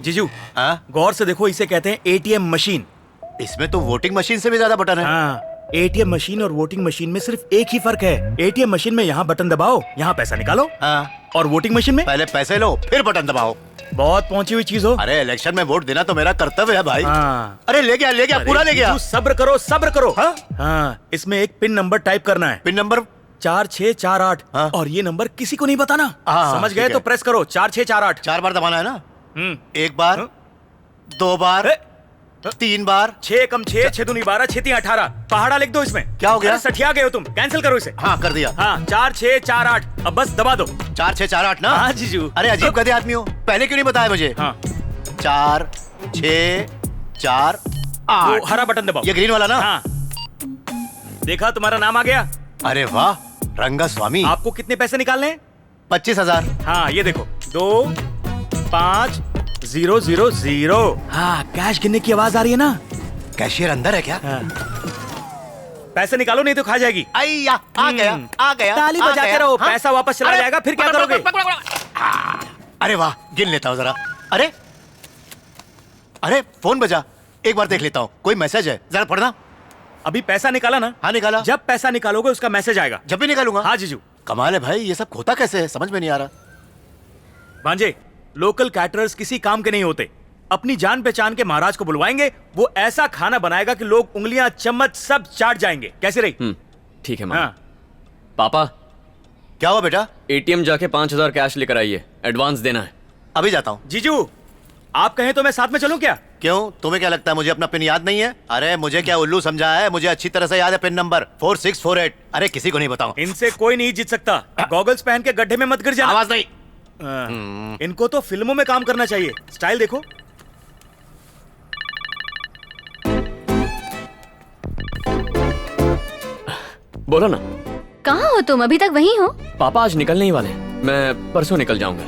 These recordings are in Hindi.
जीजू हाँ? गौर से देखो, इसे कहते हैं एटीएम मशीन। इसमें तो वोटिंग मशीन से भी ज्यादा बटन है। हाँ, एटीएम मशीन और वोटिंग मशीन में सिर्फ एक ही फर्क है। एटीएम मशीन में यहाँ बटन दबाओ, यहाँ पैसा निकालो। हाँ। और वोटिंग मशीन में पहले पैसे लो फिर बटन दबाओ। बहुत पहुंची हुई चीज हो। अरे इलेक्शन में वोट देना तो मेरा कर्तव्य है भाई। हाँ। अरे ले गया पूरा ले गया। जीजू, सब्र करो सब्र करो। हाँ? हाँ, इसमें एक पिन नंबर टाइप करना है, पिन नंबर 4648। हाँ? और ये नंबर किसी को नहीं बताना। हाँ, समझ ठीक गए है। तो प्रेस करो 4648। 4 बार दबाना है ना? हम्म। 1 बार, हाँ? 2 बार, 3 बार। 6 कम 6, 6 दूनी 12, 6 3 18। पहाड़ा लिख दो इसमें। क्या हो गया? अरे सठिया गए हो तुम, कैंसिल करो इसे। हाँ कर दिया। हाँ, 4648। अब बस दबा दो। 4 6 4 8 ना? हाँ जीजू। अरे अजीब गधे आदमी हो, पहले क्यों नहीं बताया मुझे? हाँ, 4 6 4 वो 8। हरा बटन दबाओ। ये ग्रीन वाला ना? हाँ, देखा तुम्हारा नाम आ गया। अरे वाह, रंगा स्वामी। आपको कितने पैसे निकालने हैं? 25,000। हाँ, ये देखो 2 5 0 0 0। हाँ, कैश गिनने की आवाज आ रही है ना? कैशियर अंदर है क्या? हाँ। पैसे निकालो नहीं तो खा जाएगी। अय्या, आ गया आ गया। ताली आ बजाते गया। रहो, हाँ? पैसा वापस चला अरे, जाएगा, फिर क्या पकड़, करोगे? पकड़, पकड़, पकड़। अरे वाह, गिन लेता हूँ जरा। अरे अरे फोन बजा, एक बार देख लेता हूँ, कोई मैसेज है, जरा पढ़ना। अभी पैसा निकाला ना? हाँ निकाला। जब पैसा निकालोगे उसका मैसेज आएगा। जब भी निकालूंगा। हाँ जीजू। कमाल है भाई, ये सब होता कैसे है, समझ में नहीं आ रहा। भांजे, लोकल कैटरर्स किसी काम के नहीं होते। अपनी जान पहचान के महाराज को बुलवाएंगे, वो ऐसा खाना बनाएगा कि लोग उंगलियां चम्मच सब चाट जाएंगे। कैसे रही? ठीक है मामा। हाँ। पापा, क्या हुआ बेटा? एटीएम जाके 5,000 कैश लेकर आइए, एडवांस देना है। अभी जाता हूँ। जीजू, आप कहें तो मैं साथ में चलूं क्या? क्यों, तुम्हें क्या लगता है मुझे अपना पिन याद नहीं है? अरे मुझे क्या उल्लू समझा है, मुझे अच्छी तरह से याद है पिन नंबर 4648। अरे किसी को नहीं बताऊं। इनसे कोई नहीं जीत सकता। गॉगल्स पहन के गड्ढे में मत गिर जाना। आवाज नहीं। हाँ। इनको तो फिल्मों में काम करना चाहिए। स्टाइल देखो। बोलो ना। कहाँ हो तुम? अभी तक वहीं हो? पापा आज निकलने ही वाले हैं। मैं परसों निकल जाऊंगा।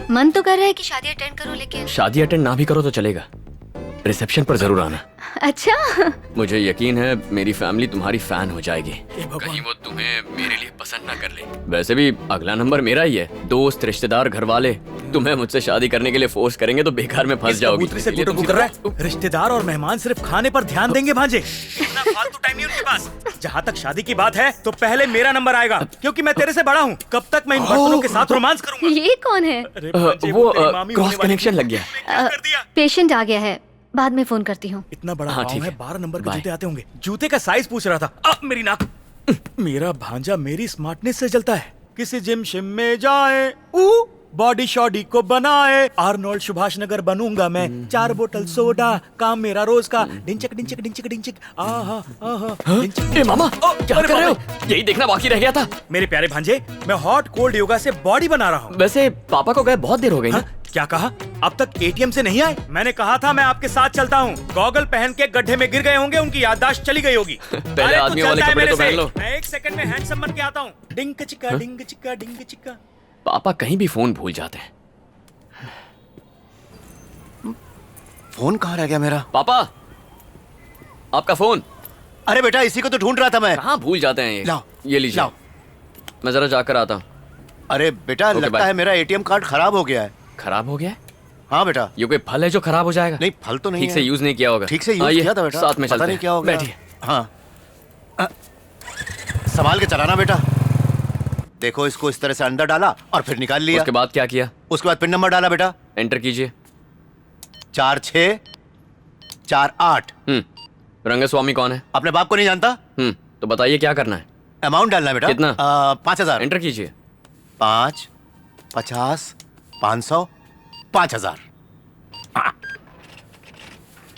मन तो कर रहा है कि शादी अटेंड करो, लेकिन शादी अटेंड ना भी करो तो चलेगा, रिसेप्शन पर जरूर आना। अच्छा। मुझे यकीन है मेरी फैमिली तुम्हारी फैन हो जाएगी। भगवान। कहीं वो तुम्हें मेरे लिए पसंद ना कर ले। वैसे भी अगला नंबर मेरा ही है। दोस्त, रिश्तेदार, घर वाले तुम्हें मुझसे शादी करने के लिए फोर्स करेंगे तो बेकार में फंस इस जाओगी। कबूतरी से इसलिए गुटरगू तुम कर रहा है। रिश्तेदार और मेहमान सिर्फ खाने पर ध्यान देंगे भांजे। इतना फालतू टाइम नहीं उनके पास। जहाँ तक शादी की बात है तो पहले मेरा नंबर आएगा, क्योंकि मैं तेरे से बड़ा हूँ। कब तक मैं इन बर्तनों के साथ रोमांस करूंगा? ये कौन है? अरे भांजे, वो तेरी मामी क्रॉस होने वाली कनेक्शन थी। लग गया। तूने क्या कर दिया? पेशेंट आ गया है, बाद में फोन करती हूँ। इतना बड़ा हाँ, गाँव ठीक है, है। 12 नंबर के बाय। जूते आते होंगे। जूते का साइज पूछ रहा था। मेरी नाक। मेरा भांजा मेरी स्मार्टनेस से जलता है। किसी जिम शिम में जाए, बॉडी शॉडी को बनाए। आर्नोल्ड सुभाष नगर बनूंगा मैं। 4 बोतल सोडा, काम मेरा रोज का। डिंचक डिंचक डिंचक डिंचक। आहा आहा। डिंचक। ए मामा, क्या अरे कर रहे हो? बाप यही देखना बाकी रह गया था। मेरे प्यारे भांजे, मैं हॉट कोल्ड योगा से बॉडी बना रहा हूँ। वैसे पापा को गए बहुत देर हो गई हाँ? ना। क्या कहा? अब तक एटीएम से नहीं आए? मैंने कहा था मैं आपके साथ चलता हूँ। गॉगल पहन के गड्ढे में गिर गए होंगे, उनकी याददाश्त चली गई होगी। पहले अरे तू आदमी वाले चलता है कपड़े मेरे तो पहन से। लो। मैं 1 सेकंड में हैंडसम बन के आता हूँ। डिंग चिक्का डिंग चिक्का डिंग चिक्का। पापा कहीं भी फोन भूल जाते हैं। फोन कहाँ रह गया मेरा? पापा, आपका फोन। अरे बेटा इसी को तो ढूंढ रहा था मैं। कहाँ भूल जाते हैं ये? लाओ, ये लीजिए। लाओ। मैं जरा जाकर आता हूँ। अरे बेटा ओके, लगता बाय। है मेरा एटीएम कार्ड खराब हो गया है। खराब हो गया है? हाँ बेटा। ये कोई फल है जो खराब हो जाएगा? नहीं फल तो नहीं ठीक है। से यूज नहीं किया होगा। ठीक से यूज आइए, किया था बेटा। साथ में पता चलते नहीं हैं। क्या हो गया। बैठिए। हाँ। संभाल के चलाना बेटा। देखो इसको इस तरह से अंदर डाला और फिर निकाल लिया। उसके बाद क्या किया? उसके बाद पिन नंबर डाला बेटा। एंटर कीजिए। 4 6 4 8। रंगस्वामी कौन है? अपने बाप को नहीं जानता? तो बताइए क्या करना है? अमाउंट डालना है बेटा। कितना? 5,000। एंटर कीजिए। 5 50 500 5,000।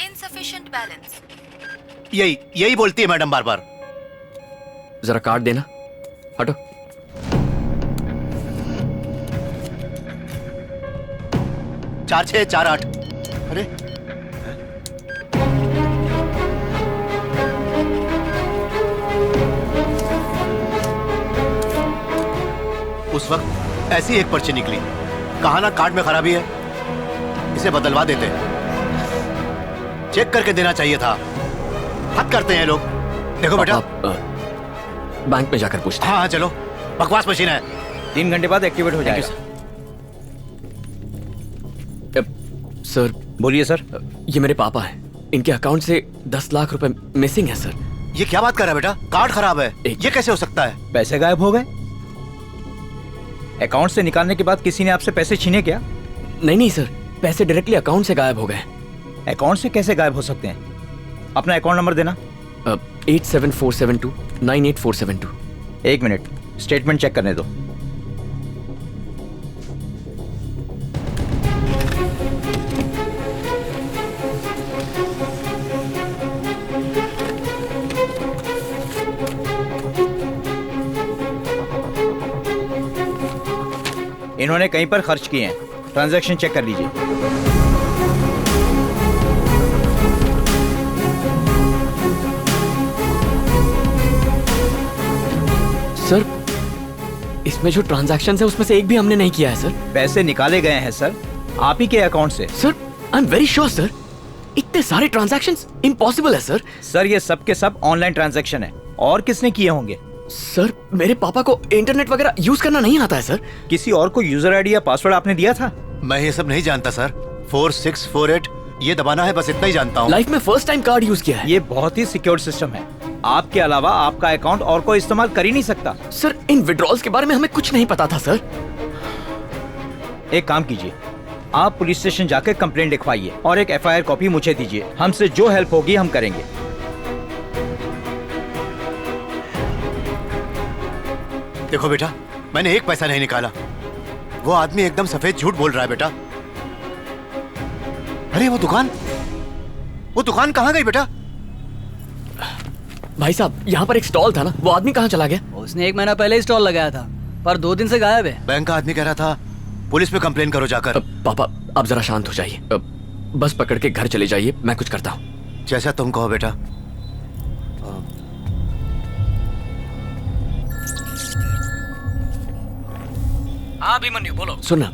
Insufficient balance. यही बोलती है मैडम बार बार। जरा कार्ड देना। हटो। 4 6 4 8। अरे उस वक्त ऐसी एक पर्ची निकली। कहा ना कार्ड में खराबी है, इसे बदलवा देते। चेक करके देना चाहिए था। हद करते हैं लोग। देखो बेटा। बैंक में जाकर पूछते हैं। हाँ चलो, बकवास मशीन है। 3 घंटे बाद एक्टिवेट हो जाएगा। सर बोलिए सर। ये मेरे पापा हैं, इनके अकाउंट से 10 लाख रुपए मिसिंग है सर। ये क्या बात कर रहा है बेटा? कार्ड खराब है, एक- ये कैसे हो सकता है? पैसे गायब हो गए? अकाउंट से निकालने के बाद किसी ने आपसे पैसे छीने क्या? नहीं सर, पैसे डायरेक्टली अकाउंट से गायब हो गए। अकाउंट से कैसे गायब हो सकते हैं? अपना अकाउंट नंबर देना। 87472 एक मिनट, स्टेटमेंट चेक करने दो। इन्होंने कहीं पर खर्च किए हैं, ट्रांजैक्शन चेक कर लीजिए। सर, इसमें जो ट्रांजैक्शन है उसमें से एक भी हमने नहीं किया है सर। पैसे निकाले गए हैं सर, आप ही के अकाउंट से। Sir I am very sure sir, इतने सारे ट्रांजैक्शंस इम्पॉसिबल है सर। सर ये सब के सब ऑनलाइन ट्रांजैक्शन है, और किसने किए होंगे? सर मेरे पापा को इंटरनेट वगैरह यूज करना नहीं आता है सर। किसी और को यूजर आईडी या पासवर्ड आपने दिया था? मैं ये सब नहीं जानता सर। 4648 ये दबाना है, बस इतना ही जानता हूँ। लाइफ में फर्स्ट टाइम कार्ड यूज किया है। ये बहुत ही सिक्योर सिस्टम है, आपके अलावा आपका अकाउंट और कोई इस्तेमाल कर ही नहीं सकता। सर इन विड्रॉल्स के बारे में हमें कुछ नहीं पता था सर। एक काम कीजिए, आप पुलिस स्टेशन जाकर कंप्लेंट लिखवाइए और एक एफआईआर कॉपी मुझे दीजिए। हमसे जो हेल्प होगी हम करेंगे। देखो बेटा, मैंने एक पैसा नहीं निकाला। वो आदमी एकदम सफेद झूठ बोल रहा है बेटा। अरे वो दुकान कहाँ गई बेटा? भाई साहब, यहाँ पर एक स्टॉल था ना, वो आदमी कहाँ चला गया? उसने 1 महीना पहले ही स्टॉल लगाया था, पर 2 दिन से गायब है। बैंक का आदमी कह रहा था पुलिस में कंप्लेन करो जाकर। पापा आप जरा शांत हो जाइए, बस पकड़ के घर चले जाइए, मैं कुछ करता हूँ। जैसा तुम कहो बेटा। हाँ अभिमन्यु बोलो। सुनना,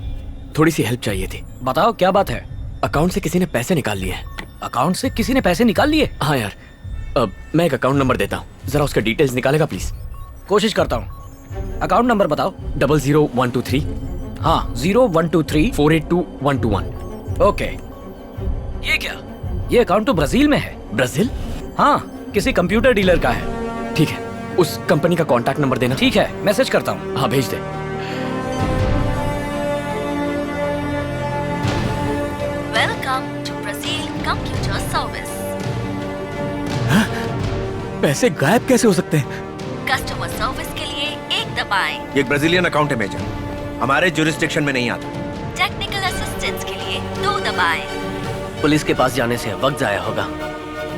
थोड़ी सी हेल्प चाहिए थी। बताओ क्या बात है? अकाउंट से किसी ने पैसे निकाल लिए हैं। अकाउंट से किसी ने पैसे निकाल लिए? हाँ यार, मैं एक अकाउंट नंबर देता हूँ, जरा उसका डिटेल्स निकालेगा प्लीज। कोशिश करता हूँ। अकाउंट नंबर बताओ। 00123 हाँ 0123 482121। ओके। ये क्या? ये अकाउंट तो ब्राजील में है। ब्राजील? हाँ, किसी कंप्यूटर डीलर का है। ठीक है, उस कंपनी का कॉन्टैक्ट नंबर देना। ठीक है, मैसेज करता हूँ। हाँ भेज दे। Welcome to Brazil computer service. पैसे गायब कैसे हो सकते हैं? कस्टमर सर्विस के लिए 1 दबाएं। ये एक ब्राजीलियन अकाउंट है मेजर, हमारे जुरिस्डिक्शन में नहीं आता। टेक्निकल असिस्टेंस के लिए 2 दबाएं। पुलिस के पास जाने से वक्त जाया होगा,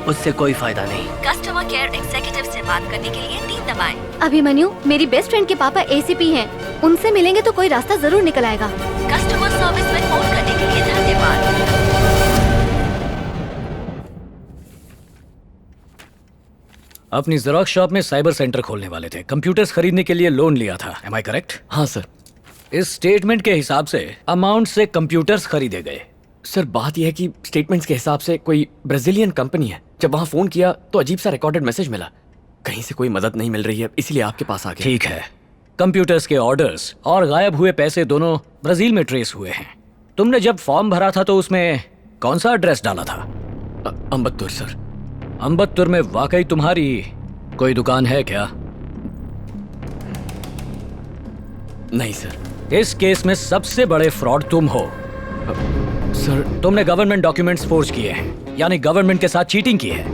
उससे कोई फायदा नहीं। कस्टमर केयर एग्जीक्यूटिव से बात करने के लिए 3 दबाएं। अभिमन्यु, मेरी बेस्ट फ्रेंड के पापा एसीपी हैं, उनसे मिलेंगे तो कोई रास्ता जरूर निकल आएगा। कस्टमर सर्विस में फोन करने के लिए धन्यवाद। अपनी जेरॉक्स शॉप में साइबर सेंटर खोलने वाले थे, कंप्यूटर्स खरीदने के लिए लोन लिया था। Am I correct? हाँ सर। इस स्टेटमेंट के हिसाब से अमाउंट से कंप्यूटर्स खरीदे गए। सर बात यह है कि स्टेटमेंट्स के हिसाब से कोई ब्राजीलियन कंपनी है। जब वहाँ फोन किया तो अजीब सा रिकॉर्डेड मैसेज मिला, कहीं से कोई मदद नहीं मिल रही है, इसीलिए आपके पास आ गया। ठीक है, कंप्यूटर्स के ऑर्डर्स और गायब हुए पैसे दोनों ब्राजील में ट्रेस हुए हैं। तुमने जब फॉर्म भरा था तो उसमें कौन सा एड्रेस डाला था? अम्बत्तुर सर। अम्बत्तुर में वाकई तुम्हारी कोई दुकान है क्या? नहीं सर। इस केस में सबसे बड़े फ्रॉड तुम हो। सर तुमने गवर्नमेंट डॉक्यूमेंट्स फोर्ज किए हैं, यानी गवर्नमेंट के साथ चीटिंग की है,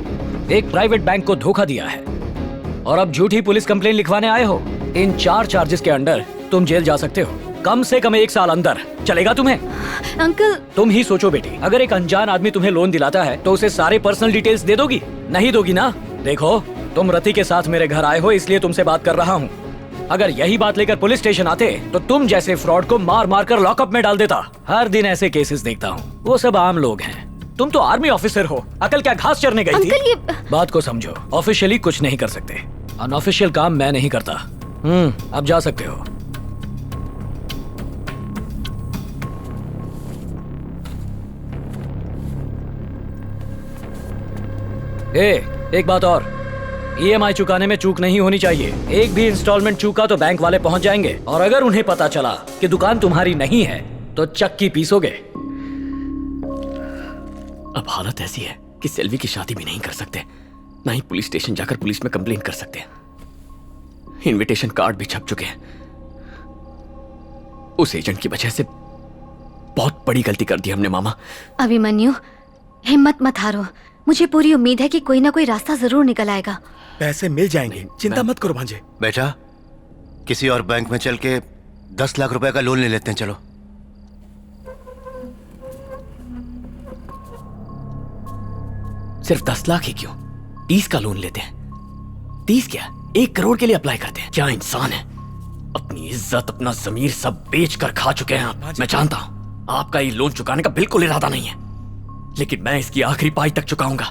एक प्राइवेट बैंक को धोखा दिया है, और अब झूठी पुलिस कंप्लेन लिखवाने आए हो। इन 4 चार्जेस के अंडर तुम जेल जा सकते हो, कम से कम 1 साल अंदर। चलेगा तुम्हें? अंकल, तुम ही सोचो बेटी, अगर एक अनजान आदमी तुम्हें लोन दिलाता है तो उसे सारे पर्सनल डिटेल्स दे दोगी? नहीं दोगी ना? देखो, तुम रति के साथ मेरे घर आए हो, इसलिए तुमसे बात कर रहा हूँ। अगर यही बात लेकर पुलिस स्टेशन आते तो तुम जैसे फ्रॉड को मार मार कर लॉकअप में डाल देता। हर दिन ऐसे केसेस देखता हूँ, वो सब आम लोग हैं। तुम तो आर्मी ऑफिसर हो, अकल क्या घास चरने गई थी? अंकल ये बात को समझो, ऑफिशियली कुछ नहीं कर सकते, अनऑफिशियल काम मैं नहीं करता। अब जा सकते हो। एक बात और, ईएमआई चुकाने में चूक नहीं होनी चाहिए। एक भी इंस्टॉलमेंट चूका तो बैंक वाले पहुंच जाएंगे, और अगर उन्हें पता चला कि दुकान तुम्हारी नहीं है तो चक्की पीसोगे। अब हालत ऐसी है कि सेल्वी की शादी भी नहीं कर सकते, ना ही पुलिस स्टेशन जाकर पुलिस में कंप्लेन कर सकते हैं। इनविटेशन कार्ड भी छप चुके हैं। उस एजेंट की वजह से बहुत बड़ी गलती कर दी हमने मामा। अभिमन्यु, हिम्मत मत हारो। मुझे पूरी उम्मीद है कि कोई ना कोई रास्ता जरूर निकल आएगा। पैसे मिल जाएंगे, चिंता मत करो भांजे। बेटा, किसी और बैंक में चल के 10 लाख रुपए का लोन ले लेते हैं, चलो। सिर्फ 10 लाख ही क्यों, 30 का लोन लेते हैं। 30 क्या, 1 करोड़ के लिए अप्लाई करते हैं। क्या इंसान है, अपनी इज्जत अपना जमीर सब बेच कर खा चुके हैं आप। मैं जानता हूं आपका ये लोन चुकाने का बिल्कुल इरादा नहीं है, लेकिन मैं इसकी आखिरी पाई तक चुकाऊंगा।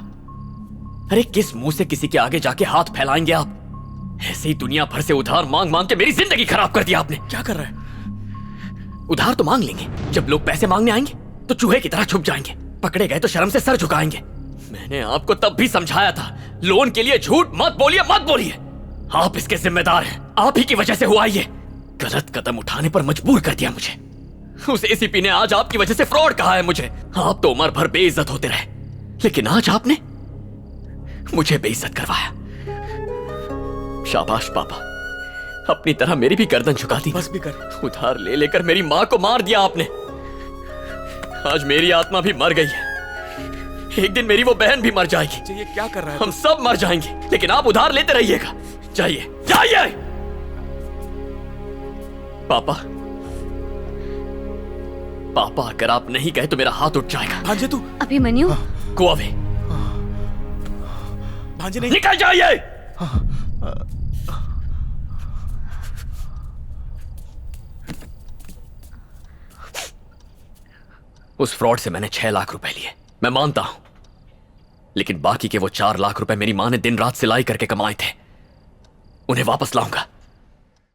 अरे किस मुंह से किसी के आगे जाके हाथ फैलाएंगे आप? ऐसे ही दुनिया भर से उधार मांग मांग के मेरी जिंदगी खराब कर दिया आपने। क्या कर रहा है? उधार तो मांग लेंगे, जब लोग पैसे मांगने आएंगे तो चूहे की तरह छुप जाएंगे, पकड़े गए तो शर्म से सर झुकाएंगे। मैंने आपको तब भी समझाया था, लोन के लिए झूठ मत बोलिए, मत बोलिए। आप इसके जिम्मेदार हैं, आप ही की वजह से हुआ ये। गलत कदम उठाने पर मजबूर कर दिया मुझे। उस एसीपी ने आज आपकी वजह से फ्रॉड कहा है मुझे। आप तो उम्र भर बेइज्जत होते रहे, लेकिन आज आपने मुझे बेइज्जत करवाया। शाबाश पापा, अपनी तरह मेरी भी गर्दन झुका दी। बस भी कर। उधार ले लेकर मेरी मां को मार दिया आपने। आज मेरी आत्मा भी मर गई है, एक दिन मेरी वो बहन भी मर जाएगी। ये क्या कर रहा है? हम सब मर जाएंगे, लेकिन आप उधार लेते रहिएगा। जाइए जाइए। पापा, पापा अगर आप नहीं गए तो मेरा हाथ उठ जाएगा। भांजे तू। Abhimanyu, go away. भांजे नहीं। निकल जाइए। उस फ्रॉड से मैंने 6 लाख रुपए लिए, मैं मानता हूं, लेकिन बाकी के वो 4 लाख रुपए मेरी मां ने दिन रात सिलाई करके कमाए थे, उन्हें वापस लाऊंगा।